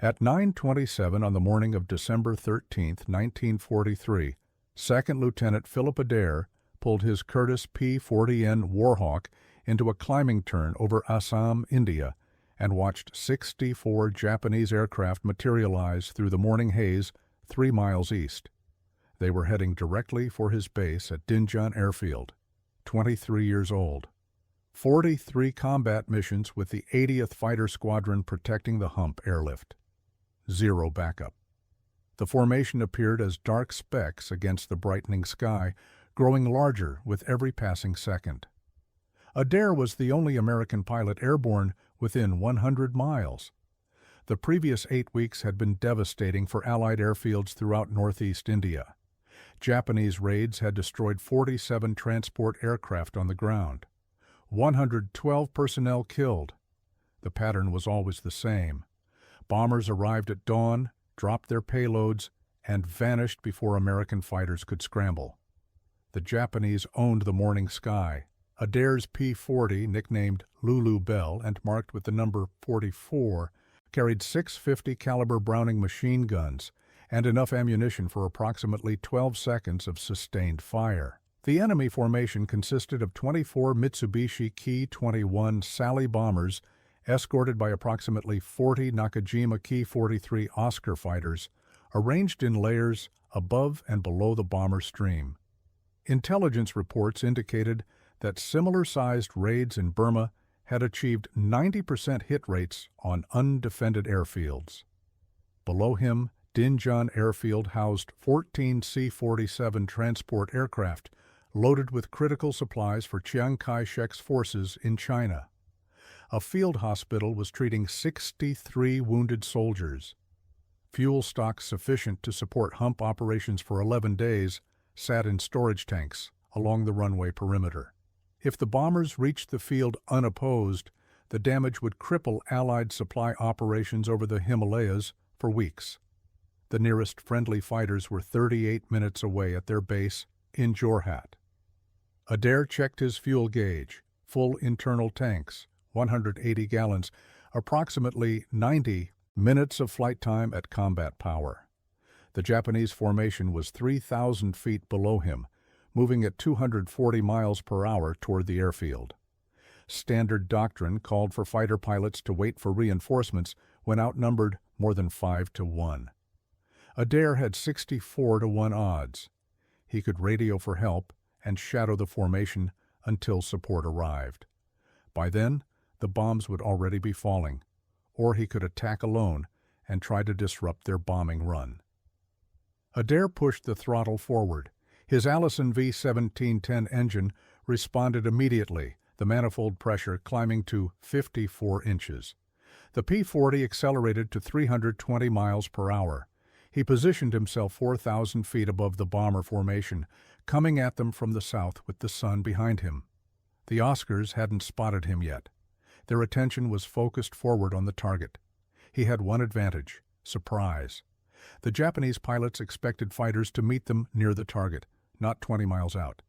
At 9:27 on the morning of December 13, 1943, Second Lieutenant Philip Adair pulled his Curtiss P-40 Warhawk into a climbing turn over Assam, India, and watched 64 Japanese aircraft materialize through the morning haze 3 miles east. They were heading directly for his base at Dinjan Airfield, 23 years old. 43 combat missions with the 80th Fighter Squadron protecting the Hump airlift. 0 backup. The formation appeared as dark specks against the brightening sky, growing larger with every passing second. Adair was the only American pilot airborne within 100 miles. The previous 8 weeks had been devastating for Allied airfields throughout northeast India. Japanese raids had destroyed 47 transport aircraft on the ground. 112 personnel killed. The pattern was always the same. Bombers arrived at dawn, dropped their payloads, and vanished before American fighters could scramble. The Japanese owned the morning sky. Adair's P-40, nicknamed Lulu Bell and marked with the number 44, carried 650 caliber Browning machine guns and enough ammunition for approximately 12 seconds of sustained fire. The enemy formation consisted of 24 Mitsubishi Ki-21 Sally bombers escorted by approximately 40 Nakajima Ki-43 Oscar fighters, arranged in layers above and below the bomber stream. Intelligence reports indicated that similar-sized raids in Burma had achieved 90% hit rates on undefended airfields. Below him, Dinjan Airfield housed 14 C-47 transport aircraft loaded with critical supplies for Chiang Kai-shek's forces in China. A field hospital was treating 63 wounded soldiers. Fuel stocks sufficient to support Hump operations for 11 days sat in storage tanks along the runway perimeter. If the bombers reached the field unopposed, the damage would cripple Allied supply operations over the Himalayas for weeks. The nearest friendly fighters were 38 minutes away at their base in Jorhat. Adair checked his fuel gauge, full internal tanks, 180 gallons, approximately 90 minutes of flight time at combat power. The Japanese formation was 3,000 feet below him, moving at 240 miles per hour toward the airfield. Standard doctrine called for fighter pilots to wait for reinforcements when outnumbered more than 5 to 1. Adair had 64 to 1 odds. He could radio for help and shadow the formation until support arrived. By then, the bombs would already be falling, or he could attack alone and try to disrupt their bombing run. Adair pushed the throttle forward. His Allison V-1710 engine responded immediately, the manifold pressure climbing to 54 inches. The P-40 accelerated to 320 miles per hour. He positioned himself 4,000 feet above the bomber formation, coming at them from the south with the sun behind him. The Oscars hadn't spotted him yet. Their attention was focused forward on the target. He had one advantage: surprise. The Japanese pilots expected fighters to meet them near the target, not 20 miles out.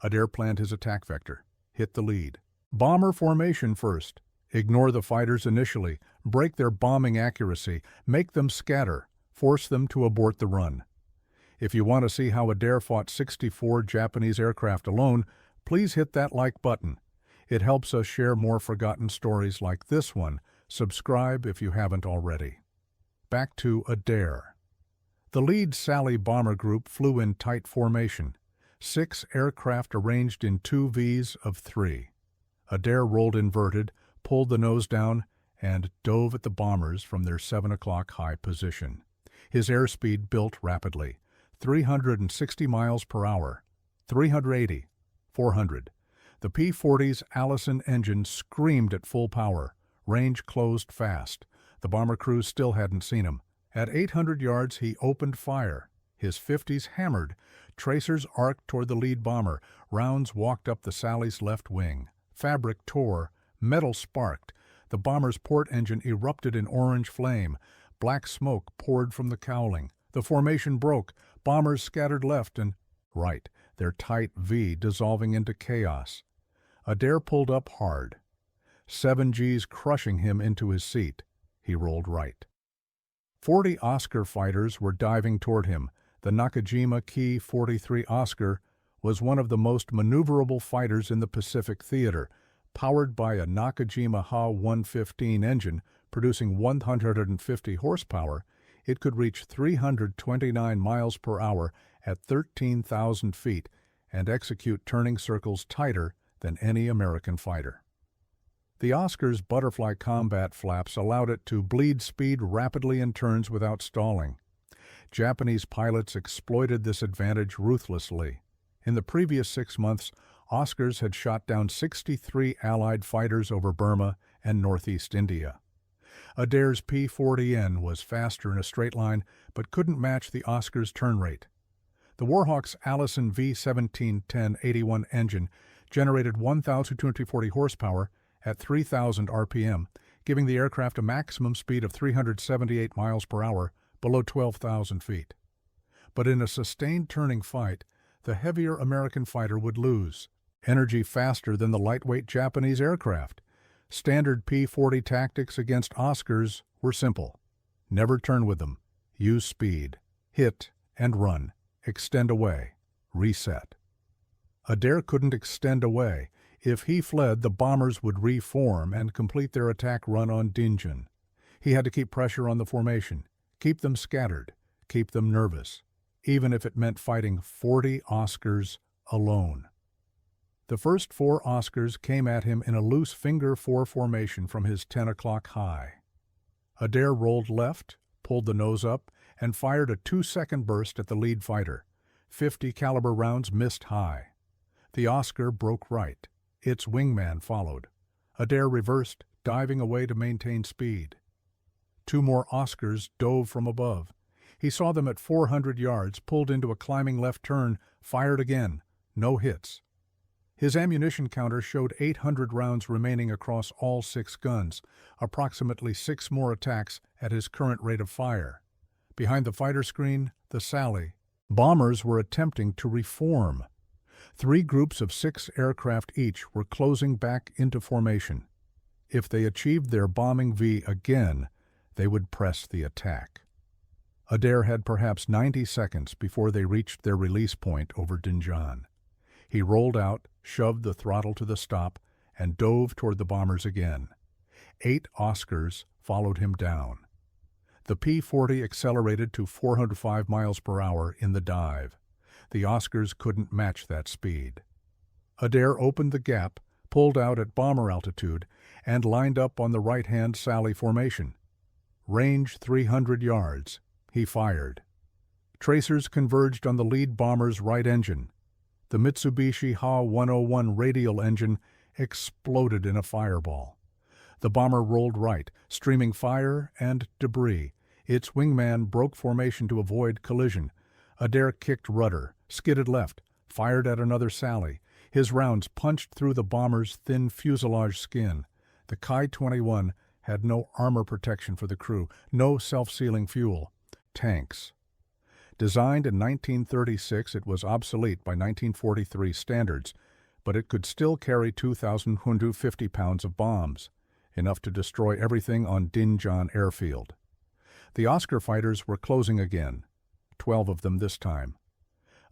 Adair planned his attack vector: hit the lead. Bomber formation first. Ignore the fighters initially, break their bombing accuracy, make them scatter, force them to abort the run. If you want to see how Adair fought 64 Japanese aircraft alone, please hit that like button. It helps us share more forgotten stories like this one. Subscribe if you haven't already. Back to Adair. The lead Sally bomber group flew in tight formation, 6 aircraft arranged in 2 Vs of 3. Adair rolled inverted, pulled the nose down, and dove at the bombers from their 7 o'clock high position. His airspeed built rapidly: 360 miles per hour, 380, 400. The P-40's Allison engine screamed at full power. Range closed fast. The bomber crew still hadn't seen him. At 800 yards, he opened fire. His 50s hammered. Tracers arced toward the lead bomber. Rounds walked up the Sally's left wing. Fabric tore. Metal sparked. The bomber's port engine erupted in orange flame. Black smoke poured from the cowling. The formation broke. Bombers scattered left and right, their tight V dissolving into chaos. Adair pulled up hard. 7 Gs crushing him into his seat. He rolled right. 40 Oscar fighters were diving toward him. The Nakajima Ki-43 Oscar was one of the most maneuverable fighters in the Pacific Theater. Powered by a Nakajima Ha-115 engine producing 150 horsepower, it could reach 329 miles per hour at 13,000 feet and execute turning circles tighter than any American fighter. The Oscar's butterfly combat flaps allowed it to bleed speed rapidly in turns without stalling. Japanese pilots exploited this advantage ruthlessly. In the previous 6 months, Oscars had shot down 63 Allied fighters over Burma and northeast India. Adair's P-40N was faster in a straight line, but couldn't match the Oscar's turn rate. The Warhawk's Allison V-17-10-81 engine generated 1,240 horsepower at 3,000 RPM, giving the aircraft a maximum speed of 378 miles per hour below 12,000 feet. But in a sustained turning fight, the heavier American fighter would lose energy faster than the lightweight Japanese aircraft. Standard P-40 tactics against Oscars were simple. Never turn with them. Use speed. Hit and run. Extend away. Reset. Adair couldn't extend away. If he fled, the bombers would reform and complete their attack run on Dinjan. He had to keep pressure on the formation, keep them scattered, keep them nervous, even if it meant fighting 40 Oscars alone. The first 4 Oscars came at him in a loose finger 4 formation from his 10 o'clock high. Adair rolled left, pulled the nose up, and fired a 2-second burst at the lead fighter. 50 caliber rounds missed high. The Oscar broke right. Its wingman followed. Adair reversed, diving away to maintain speed. 2 more Oscars dove from above. He saw them at 400 yards, pulled into a climbing left turn, fired again. No hits. His ammunition counter showed 800 rounds remaining across all 6 guns, approximately 6 more attacks at his current rate of fire. Behind the fighter screen, the Sally. Bombers were attempting to reform. 3 groups of 6 aircraft each were closing back into formation. If they achieved their bombing V again, they would press the attack. Adair had perhaps 90 seconds before they reached their release point over Dinjan. He rolled out, shoved the throttle to the stop, and dove toward the bombers again. 8 Oscars followed him down. The P-40 accelerated to 405 miles per hour in the dive. The Oscars couldn't match that speed. Adair opened the gap, pulled out at bomber altitude, and lined up on the right-hand Sally formation. Range 300 yards. He fired. Tracers converged on the lead bomber's right engine. The Mitsubishi Ha-101 radial engine exploded in a fireball. The bomber rolled right, streaming fire and debris. Its wingman broke formation to avoid collision. Adair kicked rudder, skidded left, fired at another Sally. His rounds punched through the bomber's thin fuselage skin. The Ki-21 had no armor protection for the crew, no self-sealing fuel. Tanks. Designed in 1936, it was obsolete by 1943 standards, but it could still carry 2,150 pounds of bombs, enough to destroy everything on Dinjan airfield. The Oscar fighters were closing again, 12 of them this time.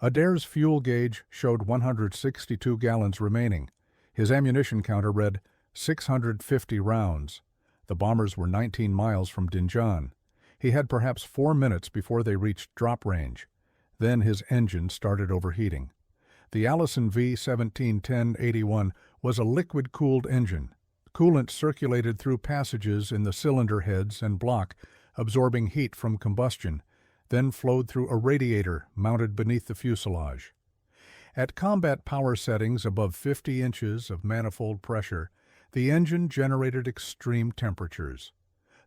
Adair's fuel gauge showed 162 gallons remaining. His ammunition counter read 650 rounds. The bombers were 19 miles from Dinjan. He had perhaps 4 minutes before they reached drop range. Then his engine started overheating. The Allison V-17-10-81 was a liquid-cooled engine. Coolant circulated through passages in the cylinder heads and block, absorbing heat from combustion, then flowed through a radiator mounted beneath the fuselage. At combat power settings above 50 inches of manifold pressure, the engine generated extreme temperatures.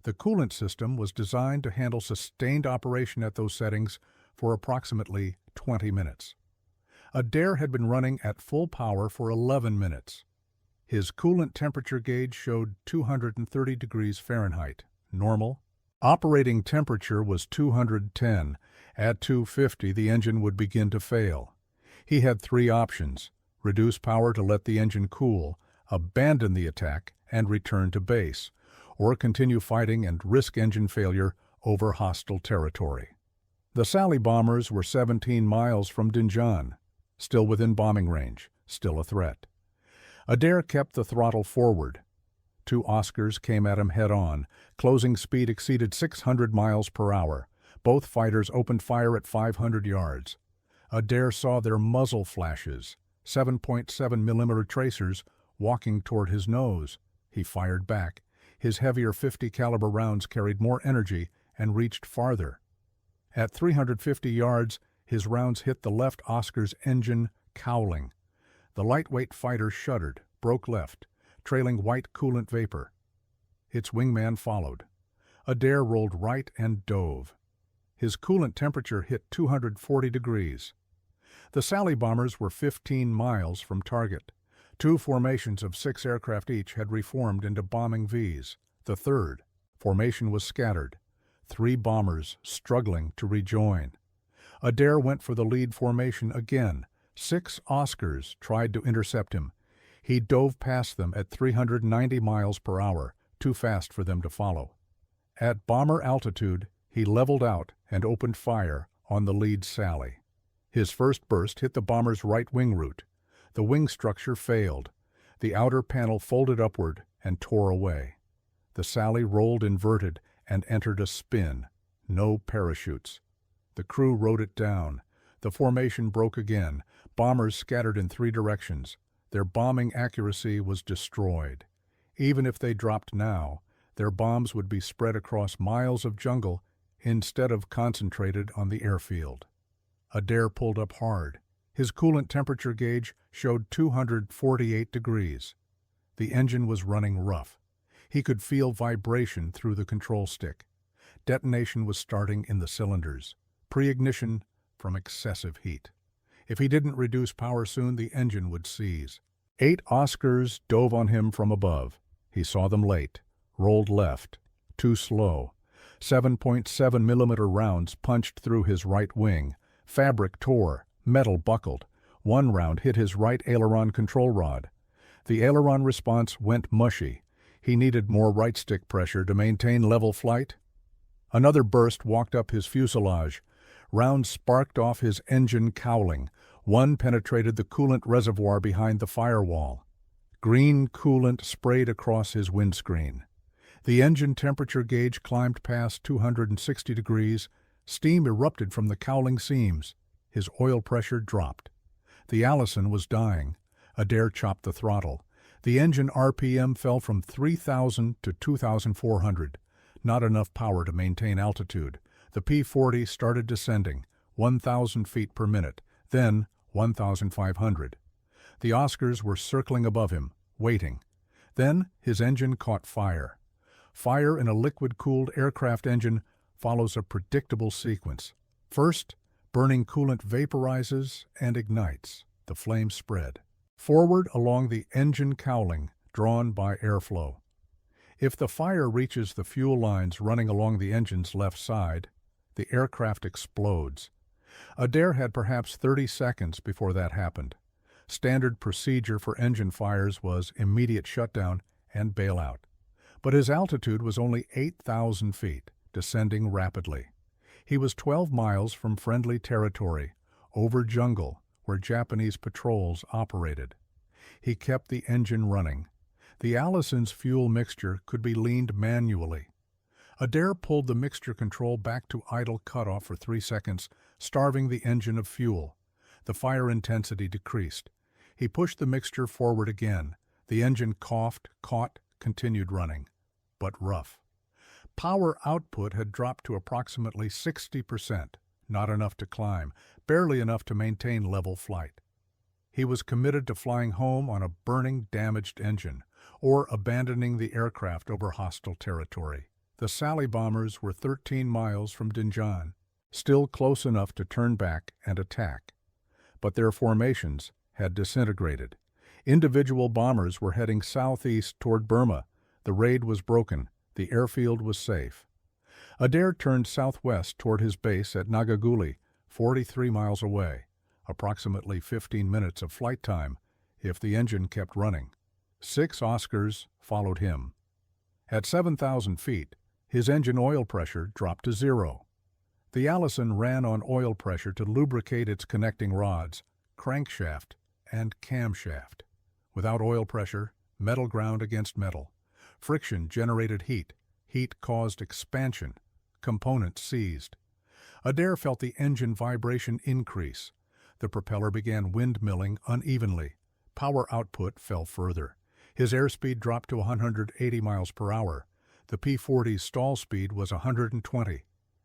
The coolant system was designed to handle sustained operation at those settings for approximately 20 minutes. Adair had been running at full power for 11 minutes. His coolant temperature gauge showed 230 degrees Fahrenheit, normal. Operating temperature was 210. At 250, the engine would begin to fail. He had 3 options: reduce power to let the engine cool, abandon the attack, and return to base, or continue fighting and risk engine failure over hostile territory. The Sally bombers were 17 miles from Dinjan, still within bombing range, still a threat. Adair kept the throttle forward. Two Oscars came at him head-on. Closing speed exceeded 600 miles per hour. Both fighters opened fire at 500 yards. Adair saw their muzzle flashes, 7.7 millimeter tracers, walking toward his nose. He fired back. His heavier .50 caliber rounds carried more energy and reached farther. At 350 yards, his rounds hit the left Oscar's engine, cowling. The lightweight fighter shuddered, broke left, trailing white coolant vapor. Its wingman followed. Adair rolled right and dove. His coolant temperature hit 240 degrees. The Sally bombers were 15 miles from target. Two formations of 6 aircraft each had reformed into bombing Vs. The third formation was scattered, 3 bombers struggling to rejoin. Adair went for the lead formation again. 6 Oscars tried to intercept him. He dove past them at 390 miles per hour, too fast for them to follow. At bomber altitude, he leveled out and opened fire on the lead Sally. His first burst hit the bomber's right wing root. The wing structure failed. The outer panel folded upward and tore away. The Sally rolled inverted and entered a spin. No parachutes. The crew rode it down. The formation broke again. Bombers scattered in 3 directions. Their bombing accuracy was destroyed. Even if they dropped now, their bombs would be spread across miles of jungle instead of concentrated on the airfield. Adair pulled up hard. His coolant temperature gauge showed 248 degrees. The engine was running rough. He could feel vibration through the control stick. Detonation was starting in the cylinders. Pre-ignition from excessive heat. If he didn't reduce power soon, the engine would seize. 8 Oscars dove on him from above. He saw them late, rolled left, too slow. 7.7 millimeter rounds punched through his right wing. Fabric tore, metal buckled. 1 round hit his right aileron control rod. The aileron response went mushy. He needed more right stick pressure to maintain level flight. Another burst walked up his fuselage. Rounds sparked off his engine cowling. 1 penetrated the coolant reservoir behind the firewall. Green coolant sprayed across his windscreen. The engine temperature gauge climbed past 260 degrees. Steam erupted from the cowling seams. His oil pressure dropped. The Allison was dying. Adair chopped the throttle. The engine RPM fell from 3,000 to 2,400. Not enough power to maintain altitude. The P-40 started descending, 1,000 feet per minute, then 1,500. The Oscars were circling above him, waiting. Then his engine caught fire. Fire in a liquid-cooled aircraft engine follows a predictable sequence. First, burning coolant vaporizes and ignites. The flames spread. Forward along the engine cowling, drawn by airflow. If the fire reaches the fuel lines running along the engine's left side, the aircraft explodes. Adair had perhaps 30 seconds before that happened. Standard procedure for engine fires was immediate shutdown and bailout. But his altitude was only 8,000 feet, descending rapidly. He was 12 miles from friendly territory, over jungle, where Japanese patrols operated. He kept the engine running. The Allison's fuel mixture could be leaned manually. Adair pulled the mixture control back to idle cutoff for 3 seconds, starving the engine of fuel. The fire intensity decreased. He pushed the mixture forward again. The engine coughed, caught, continued running, but rough. Power output had dropped to approximately 60%, not enough to climb, barely enough to maintain level flight. He was committed to flying home on a burning, damaged engine, or abandoning the aircraft over hostile territory. The Sally bombers were 13 miles from Dinjan, still close enough to turn back and attack. But their formations had disintegrated. Individual bombers were heading southeast toward Burma. The raid was broken. The airfield was safe. Adair turned southwest toward his base at Nagaguli, 43 miles away, approximately 15 minutes of flight time if the engine kept running. 6 Oscars followed him. At 7,000 feet, His engine oil pressure dropped to 0. The Allison ran on oil pressure to lubricate its connecting rods, crankshaft, and camshaft. Without oil pressure, metal ground against metal. Friction generated heat. Heat caused expansion. Components seized. Adair felt the engine vibration increase. The propeller began windmilling unevenly. Power output fell further. His airspeed dropped to 180 miles per hour. The P-40's stall speed was 120.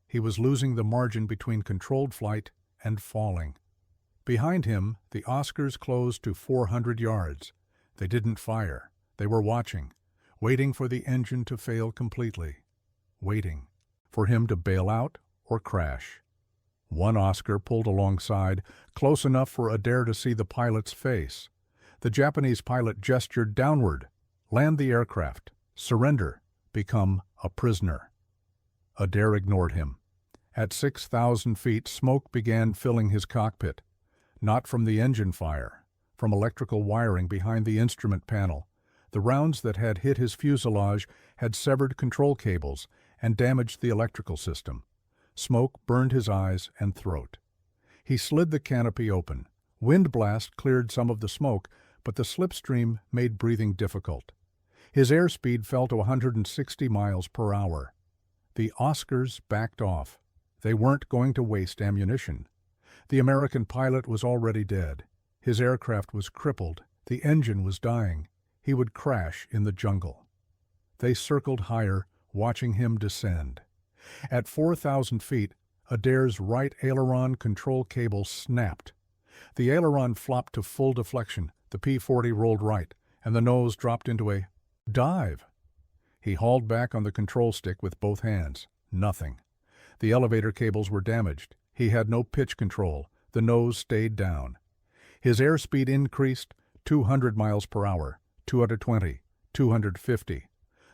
He was losing the margin between controlled flight and falling. Behind him, the Oscars closed to 400 yards. They didn't fire. They were watching, waiting for the engine to fail completely, waiting for him to bail out or crash. One Oscar pulled alongside, close enough for Adair to see the pilot's face. The Japanese pilot gestured downward. Land the aircraft. Surrender. Become a prisoner. Adair ignored him. At 6,000 feet, smoke began filling his cockpit. Not from the engine fire, from electrical wiring behind the instrument panel. The rounds that had hit his fuselage had severed control cables and damaged the electrical system. Smoke burned his eyes and throat. He slid the canopy open. Wind blast cleared some of the smoke, but the slipstream made breathing difficult. His airspeed fell to 160 miles per hour. The Oscars backed off. They weren't going to waste ammunition. The American pilot was already dead. His aircraft was crippled. The engine was dying. He would crash in the jungle. They circled higher, watching him descend. At 4,000 feet, Adair's right aileron control cable snapped. The aileron flopped to full deflection. The P-40 rolled right, and the nose dropped into a dive. He hauled back on the control stick with both hands. Nothing. The elevator cables were damaged. He had no pitch control. The nose stayed down. His airspeed increased 200 miles per hour, 220, 250.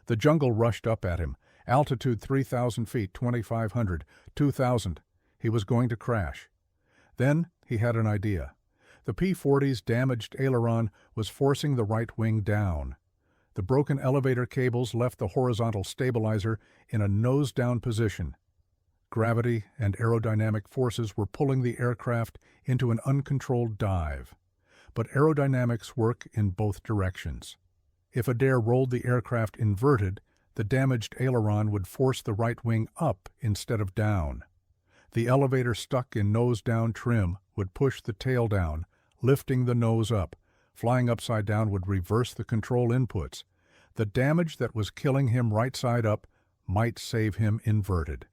The jungle rushed up at him. Altitude 3,000 feet, 2,500, 2,000. He was going to crash. Then he had an idea. The P-40's damaged aileron was forcing the right wing down. The broken elevator cables left the horizontal stabilizer in a nose-down position. Gravity and aerodynamic forces were pulling the aircraft into an uncontrolled dive. But aerodynamics work in both directions. If Adair rolled the aircraft inverted, the damaged aileron would force the right wing up instead of down. The elevator stuck in nose-down trim would push the tail down, lifting the nose up. Flying upside down would reverse the control inputs. The damage that was killing him right side up might save him inverted.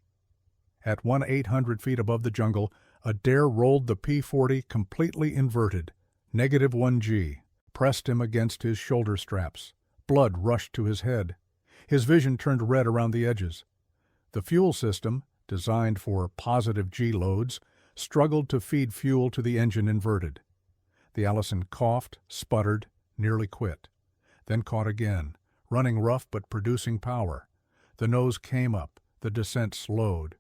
At 1,800 feet above the jungle, Adair rolled the P-40 completely inverted. -1G, pressed him against his shoulder straps. Blood rushed to his head. His vision turned red around the edges. The fuel system, designed for positive G loads, struggled to feed fuel to the engine inverted. The Allison coughed, sputtered, nearly quit. Then caught again, running rough but producing power. The nose came up. The descent slowed.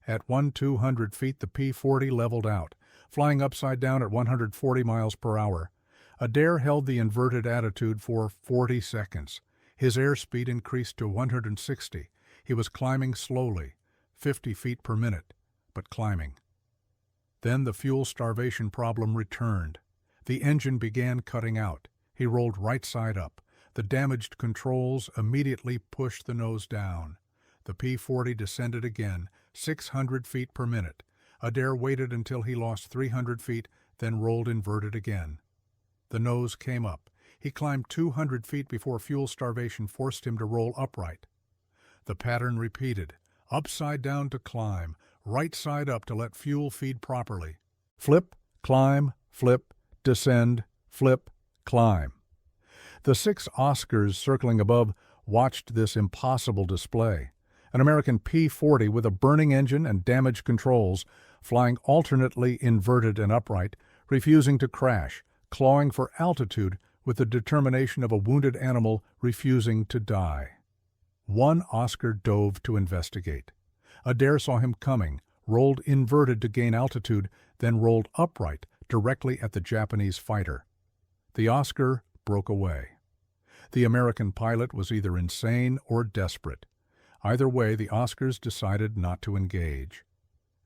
At 1,200 feet, the P-40 leveled out, flying upside down at 140 miles per hour. Adair held the inverted attitude for 40 seconds. His airspeed increased to 160. He was climbing slowly, 50 feet per minute, but climbing. Then the fuel starvation problem returned. The engine began cutting out. He rolled right side up. The damaged controls immediately pushed the nose down. The P-40 descended again, 600 feet per minute. Adair waited until he lost 300 feet, then rolled inverted again. The nose came up. He climbed 200 feet before fuel starvation forced him to roll upright. The pattern repeated, upside down to climb, right side up to let fuel feed properly. Flip, climb, flip, descend, flip, climb. The 6 Oscars circling above watched this impossible display. An American P-40 with a burning engine and damaged controls, flying alternately inverted and upright, refusing to crash, clawing for altitude with the determination of a wounded animal refusing to die. One Oscar dove to investigate. Adair saw him coming, rolled inverted to gain altitude, then rolled upright directly at the Japanese fighter. The Oscar broke away. The American pilot was either insane or desperate. Either way, the Oscars decided not to engage.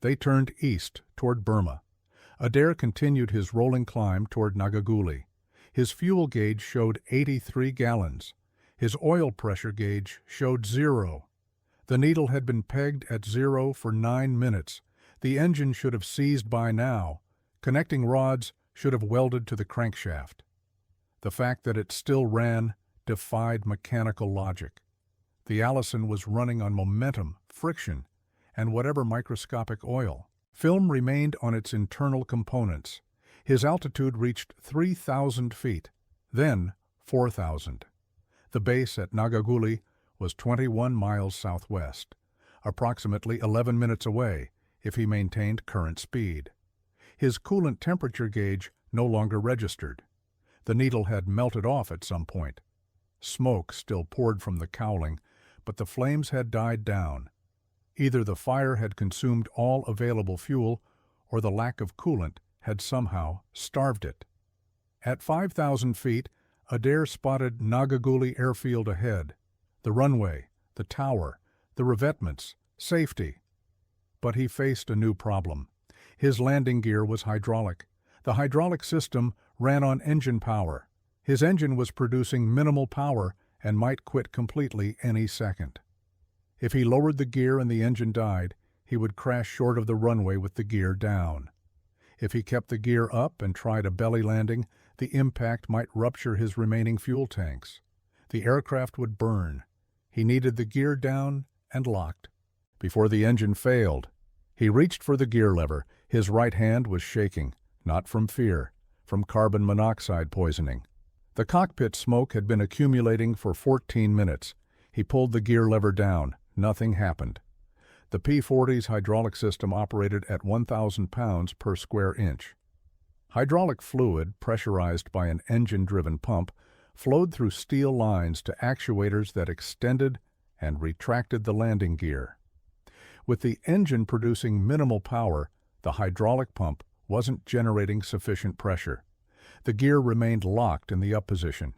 They turned east toward Burma. Adair continued his rolling climb toward Nagaguli. His fuel gauge showed 83 gallons. His oil pressure gauge showed 0. The needle had been pegged at 0 for 9 minutes. The engine should have seized by now. Connecting rods should have welded to the crankshaft. The fact that it still ran defied mechanical logic. The Allison was running on momentum, friction, and whatever microscopic oil. Film remained on its internal components. His altitude reached 3,000 feet, then 4,000. The base at Nagaguli was 21 miles southwest, approximately 11 minutes away if he maintained current speed. His coolant temperature gauge no longer registered. The needle had melted off at some point. Smoke still poured from the cowling, but the flames had died down. Either the fire had consumed all available fuel, or the lack of coolant had somehow starved it. At 5,000 feet, Adair spotted Nagaguli airfield ahead, the runway, the tower, the revetments, safety. But he faced a new problem. His landing gear was hydraulic. The hydraulic system ran on engine power. His engine was producing minimal power and might quit completely any second. If he lowered the gear and the engine died, he would crash short of the runway with the gear down. If he kept the gear up and tried a belly landing, the impact might rupture his remaining fuel tanks. The aircraft would burn. He needed the gear down and locked. Before the engine failed, he reached for the gear lever. His right hand was shaking, not from fear, from carbon monoxide poisoning. The cockpit smoke had been accumulating for 14 minutes. He pulled the gear lever down. Nothing happened. The P-40's hydraulic system operated at 1,000 pounds per square inch. Hydraulic fluid, pressurized by an engine-driven pump, flowed through steel lines to actuators that extended and retracted the landing gear. With the engine producing minimal power, the hydraulic pump wasn't generating sufficient pressure. The gear remained locked in the up position.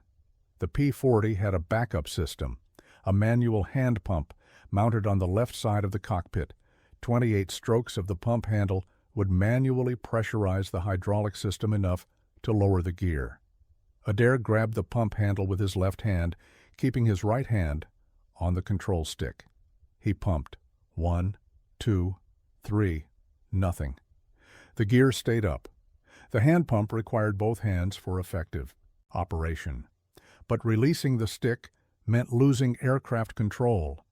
The P-40 had a backup system, a manual hand pump mounted on the left side of the cockpit. 28 strokes of the pump handle would manually pressurize the hydraulic system enough to lower the gear. Adair grabbed the pump handle with his left hand, keeping his right hand on the control stick. He pumped. 1, 2, 3, nothing. The gear stayed up. The hand pump required both hands for effective operation. But releasing the stick meant losing aircraft control.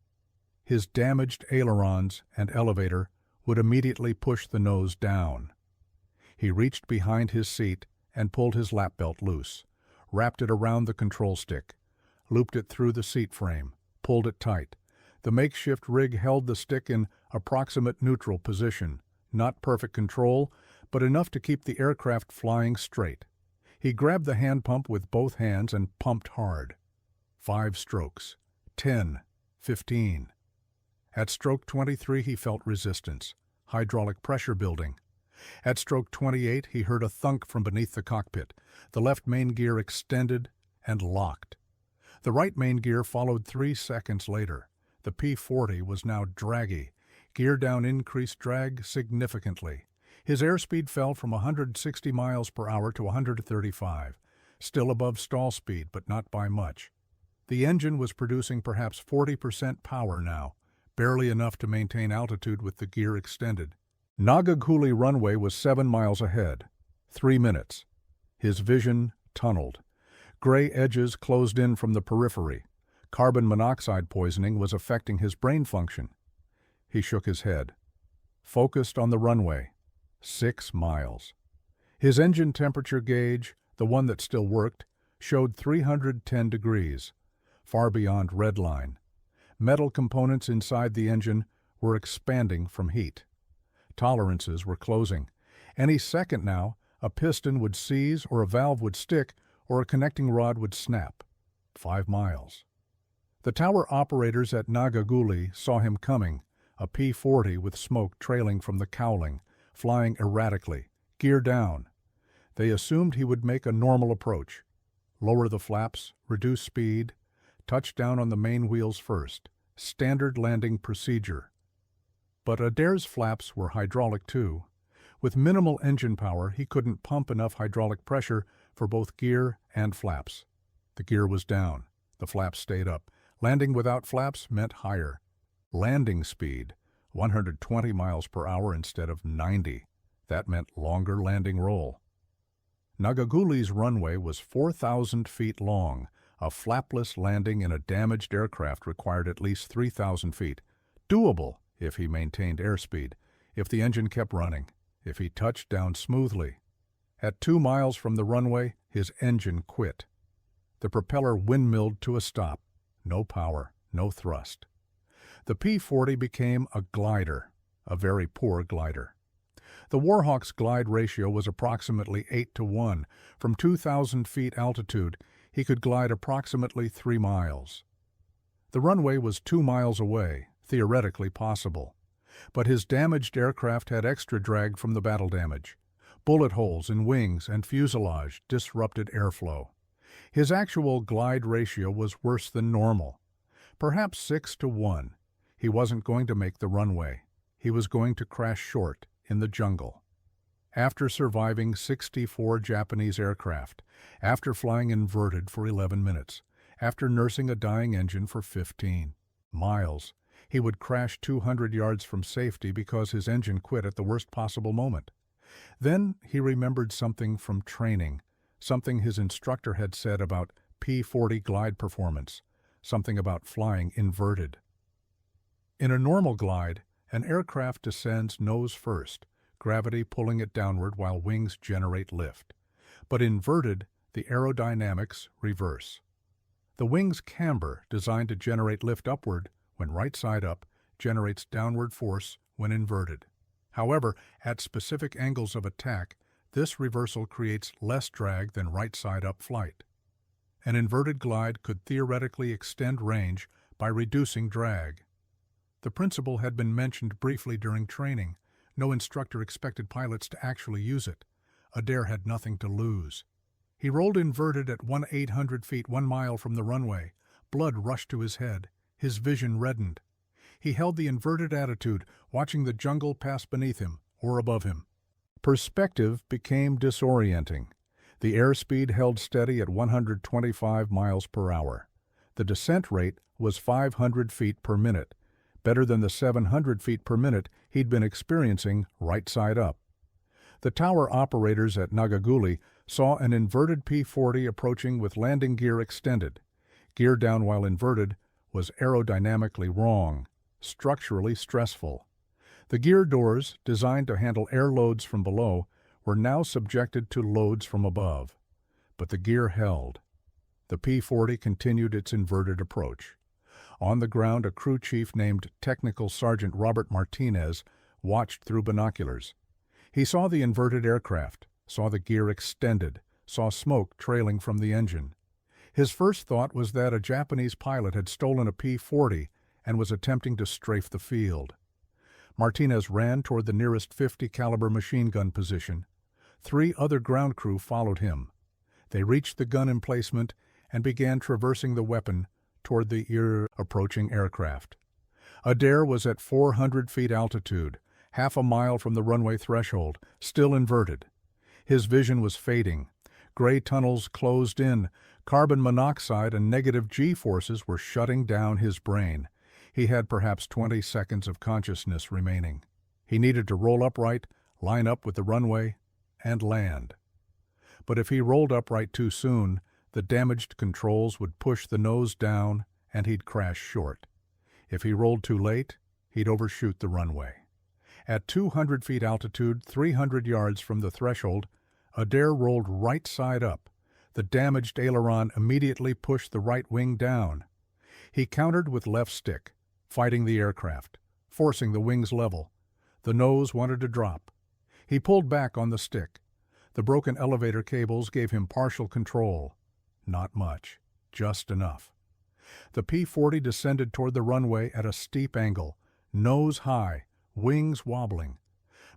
His damaged ailerons and elevator would immediately push the nose down. He reached behind his seat and pulled his lap belt loose, wrapped it around the control stick, looped it through the seat frame, pulled it tight. The makeshift rig held the stick in approximate neutral position, not perfect control, but enough to keep the aircraft flying straight. He grabbed the hand pump with both hands and pumped hard. 5 strokes, 10, 15. At stroke 23 he felt resistance, hydraulic pressure building. At stroke 28 he heard a thunk from beneath the cockpit. The left main gear extended and locked. The right main gear followed 3 seconds later. The P-40 was now draggy. Gear down increased drag significantly. His airspeed fell from 160 miles per hour to 135, still above stall speed, but not by much. The engine was producing perhaps 40% power now, barely enough to maintain altitude with the gear extended. Nagaguli runway was 7 miles ahead. 3 minutes. His vision tunneled. Gray edges closed in from the periphery. Carbon monoxide poisoning was affecting his brain function. He shook his head. Focused on the runway. 6 miles. His engine temperature gauge, the one that still worked, showed 310 degrees, far beyond red line. Metal components inside the engine were expanding from heat. Tolerances were closing. Any second now, a piston would seize or a valve would stick or a connecting rod would snap. 5 miles. The tower operators at Nagaguli saw him coming, a P-40 with smoke trailing from the cowling, flying erratically, gear down. They assumed he would make a normal approach, lower the flaps, reduce speed, touch down on the main wheels first, standard landing procedure. But Adair's flaps were hydraulic too. With minimal engine power, he couldn't pump enough hydraulic pressure for both gear and flaps. The gear was down. The flaps stayed up. Landing without flaps meant higher. Landing speed, 120 miles per hour instead of 90. That meant longer landing roll. Nagaguli's runway was 4,000 feet long. A flapless landing in a damaged aircraft required at least 3,000 feet. Doable if he maintained airspeed, if the engine kept running, if he touched down smoothly. At 2 miles from the runway, his engine quit. The propeller windmilled to a stop. No power, no thrust. The P-40 became a glider, a very poor glider. The Warhawk's glide ratio was approximately 8-to-1. From 2,000 feet altitude, he could glide approximately 3 miles. The runway was 2 miles away, theoretically possible. But his damaged aircraft had extra drag from the battle damage. Bullet holes in wings and fuselage disrupted airflow. His actual glide ratio was worse than normal, perhaps 6-to-1. He wasn't going to make the runway. He was going to crash short in the jungle. After surviving 64 Japanese aircraft, after flying inverted for 11 minutes, after nursing a dying engine for 15 miles, he would crash 200 yards from safety because his engine quit at the worst possible moment. Then he remembered something from training, something his instructor had said about P-40 glide performance, something about flying inverted. In a normal glide, an aircraft descends nose first, gravity pulling it downward while wings generate lift. But inverted, the aerodynamics reverse. The wings camber, designed to generate lift upward when right side up, generates downward force when inverted. However, at specific angles of attack, this reversal creates less drag than right side up flight. An inverted glide could theoretically extend range by reducing drag. The principle had been mentioned briefly during training. No instructor expected pilots to actually use it. Adair had nothing to lose. He rolled inverted at 1,800 feet 1 mile from the runway. Blood rushed to his head. His vision reddened. He held the inverted attitude, watching the jungle pass beneath him or above him. Perspective became disorienting. The airspeed held steady at 125 miles per hour. The descent rate was 500 feet per minute, better than the 700 feet per minute he'd been experiencing right side up. The tower operators at Nagaguli saw an inverted P-40 approaching with landing gear extended. Gear down while inverted was aerodynamically wrong, structurally stressful. The gear doors, designed to handle air loads from below, were now subjected to loads from above. But the gear held. The P-40 continued its inverted approach. On the ground, a crew chief named Technical Sergeant Robert Martinez watched through binoculars. He saw the inverted aircraft, saw the gear extended, saw smoke trailing from the engine. His first thought was that a Japanese pilot had stolen a P-40 and was attempting to strafe the field. Martinez ran toward the nearest .50 caliber machine gun position. 3 other ground crew followed him. They reached the gun emplacement and began traversing the weapon toward the approaching aircraft. Adair was at 400 feet altitude, half a mile from the runway threshold, still inverted. His vision was fading. Gray tunnels closed in. Carbon monoxide and negative G-forces were shutting down his brain. He had perhaps 20 seconds of consciousness remaining. He needed to roll upright, line up with the runway, and land. But if he rolled upright too soon, the damaged controls would push the nose down and he'd crash short. If he rolled too late, he'd overshoot the runway. At 200 feet altitude, 300 yards from the threshold, Adair rolled right side up. The damaged aileron immediately pushed the right wing down. He countered with left stick, fighting the aircraft, forcing the wings level. The nose wanted to drop. He pulled back on the stick. The broken elevator cables gave him partial control. Not much, just enough. The P-40 descended toward the runway at a steep angle, nose high, wings wobbling.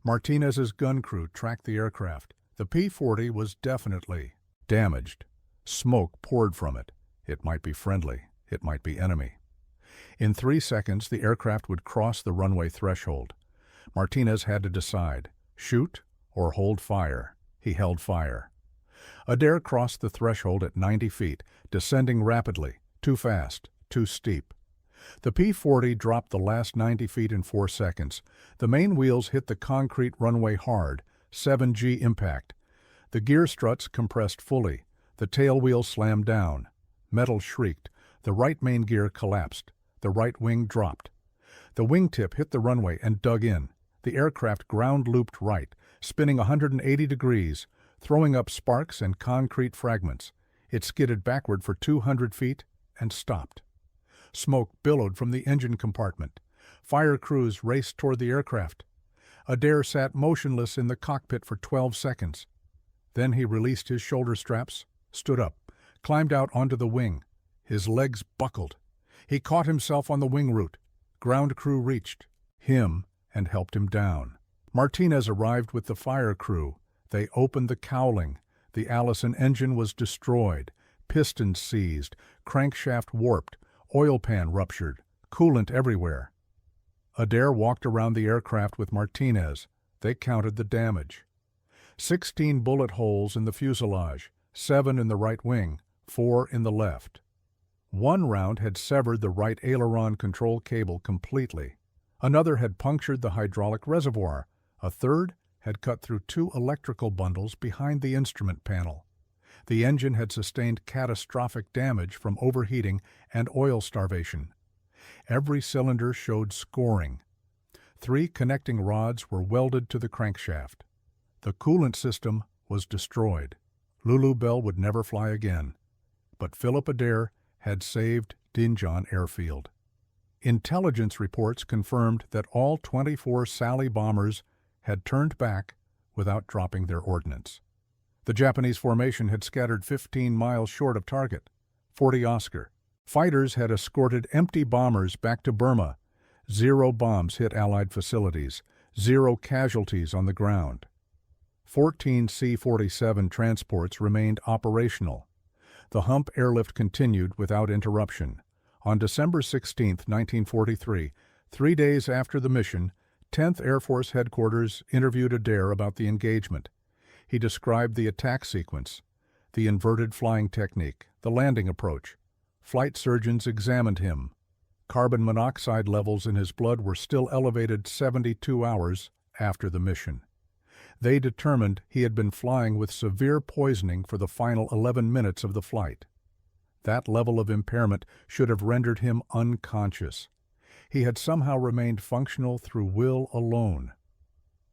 Martinez's gun crew tracked the aircraft. The P-40 was definitely damaged. Smoke poured from it. It might be friendly. It might be enemy. In 3 seconds, the aircraft would cross the runway threshold. Martinez had to decide, shoot or hold fire. He held fire. Adair crossed the threshold at 90 feet, descending rapidly, too fast, too steep. The P-40 dropped the last 90 feet in 4 seconds. The main wheels hit the concrete runway hard, 7G impact. The gear struts compressed fully. The tail wheel slammed down. Metal shrieked. The right main gear collapsed. The right wing dropped. The wingtip hit the runway and dug in. The aircraft ground-looped right, spinning 180 degrees, throwing up sparks and concrete fragments. It skidded backward for 200 feet and stopped. Smoke billowed from the engine compartment. Fire crews raced toward the aircraft. Adair sat motionless in the cockpit for 12 seconds. Then he released his shoulder straps, stood up, climbed out onto the wing. His legs buckled. He caught himself on the wing root. Ground crew reached him and helped him down. Martinez arrived with the fire crew. They opened the cowling. The Allison engine was destroyed. Pistons seized. Crankshaft warped. Oil pan ruptured. Coolant everywhere. Adair walked around the aircraft with Martinez. They counted the damage. 16 bullet holes in the fuselage, 7 in the right wing, 4 in the left. 1 round had severed the right aileron control cable completely. Another had punctured the hydraulic reservoir. A third had cut through 2 electrical bundles behind the instrument panel. The engine had sustained catastrophic damage from overheating and oil starvation. Every cylinder showed scoring. 3 connecting rods were welded to the crankshaft. The coolant system was destroyed. Lulu Bell would never fly again. But Philip Adair had saved Dinjan Airfield. Intelligence reports confirmed that all 24 Sally bombers had turned back without dropping their ordnance. The Japanese formation had scattered 15 miles short of target, 40 Oscar. Fighters had escorted empty bombers back to Burma. 0 bombs hit Allied facilities, 0 casualties on the ground. 14 C-47 transports remained operational. The Hump airlift continued without interruption. On December 16, 1943, 3 days after the mission, 10th Air Force Headquarters interviewed Adair about the engagement. He described the attack sequence, the inverted flying technique, the landing approach. Flight surgeons examined him. Carbon monoxide levels in his blood were still elevated 72 hours after the mission. They determined he had been flying with severe poisoning for the final 11 minutes of the flight. That level of impairment should have rendered him unconscious. He had somehow remained functional through will alone.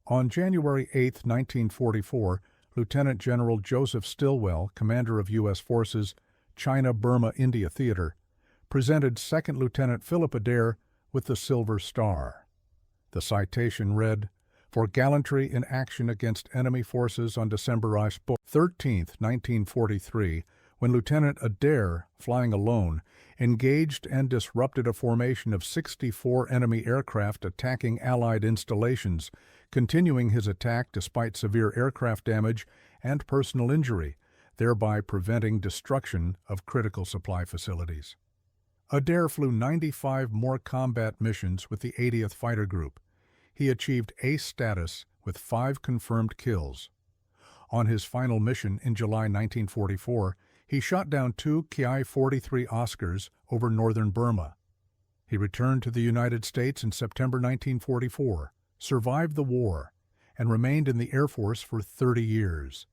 On January 8, 1944, Lieutenant General Joseph Stilwell, commander of U.S. Forces, China-Burma-India Theater, presented Second Lieutenant Philip Adair with the Silver Star. The citation read, "For gallantry in action against enemy forces on December 13, 1943, when Lieutenant Adair, flying alone, engaged and disrupted a formation of 64 enemy aircraft attacking Allied installations, continuing his attack despite severe aircraft damage and personal injury, thereby preventing destruction of critical supply facilities." Adair flew 95 more combat missions with the 80th Fighter Group. He achieved ace status with 5 confirmed kills. On his final mission in July 1944, he shot down 2 Ki-43 Oscars over northern Burma. He returned to the United States in September 1944, survived the war, and remained in the Air Force for 30 years.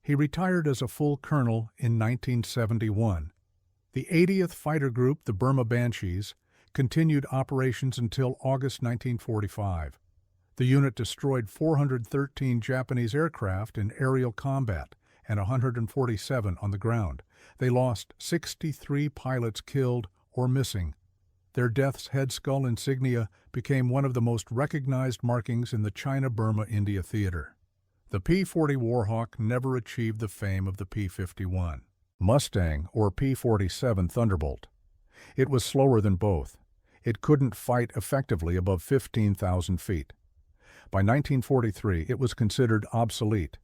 He retired as a full colonel in 1971. The 80th Fighter Group, the Burma Banshees, continued operations until August 1945. The unit destroyed 413 Japanese aircraft in aerial combat and 147 on the ground. They lost 63 pilots killed or missing. Their death's head skull insignia became one of the most recognized markings in the China-Burma-India theater. The P-40 Warhawk never achieved the fame of the P-51 Mustang or P-47 Thunderbolt. It was slower than both. It couldn't fight effectively above 15,000 feet. By 1943, it was considered obsolete.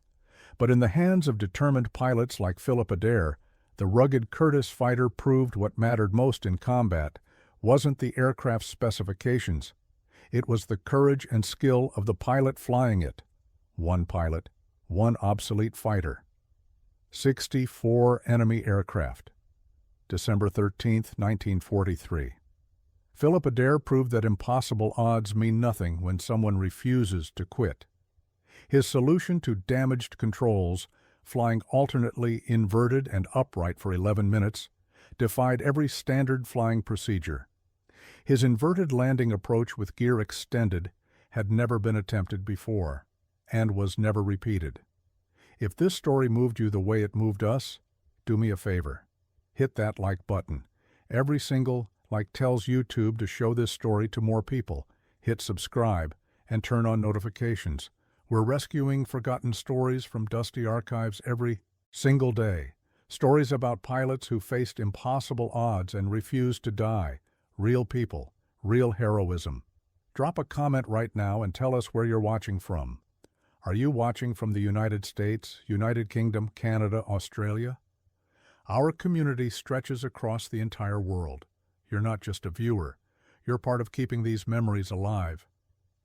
But in the hands of determined pilots like Philip Adair, the rugged Curtiss fighter proved what mattered most in combat: wasn't the aircraft's specifications. It was the courage and skill of the pilot flying it. One pilot, one obsolete fighter. 64 enemy aircraft. December 13, 1943. Philip Adair proved that impossible odds mean nothing when someone refuses to quit. His solution to damaged controls, flying alternately inverted and upright for 11 minutes, defied every standard flying procedure. His inverted landing approach with gear extended had never been attempted before, and was never repeated. If this story moved you the way it moved us, do me a favor. Hit that like button. Every single like tells YouTube to show this story to more people. Hit subscribe and turn on notifications. We're rescuing forgotten stories from dusty archives every single day. Stories about pilots who faced impossible odds and refused to die. Real people, real heroism. Drop a comment right now and tell us where you're watching from. Are you watching from the United States, United Kingdom, Canada, Australia? Our community stretches across the entire world. You're not just a viewer. You're part of keeping these memories alive.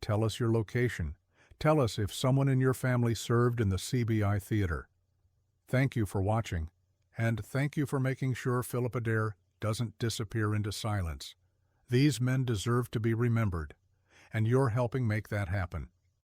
Tell us your location. Tell us if someone in your family served in the CBI theater. Thank you for watching, and thank you for making sure Philip Adair doesn't disappear into silence. These men deserve to be remembered, and you're helping make that happen.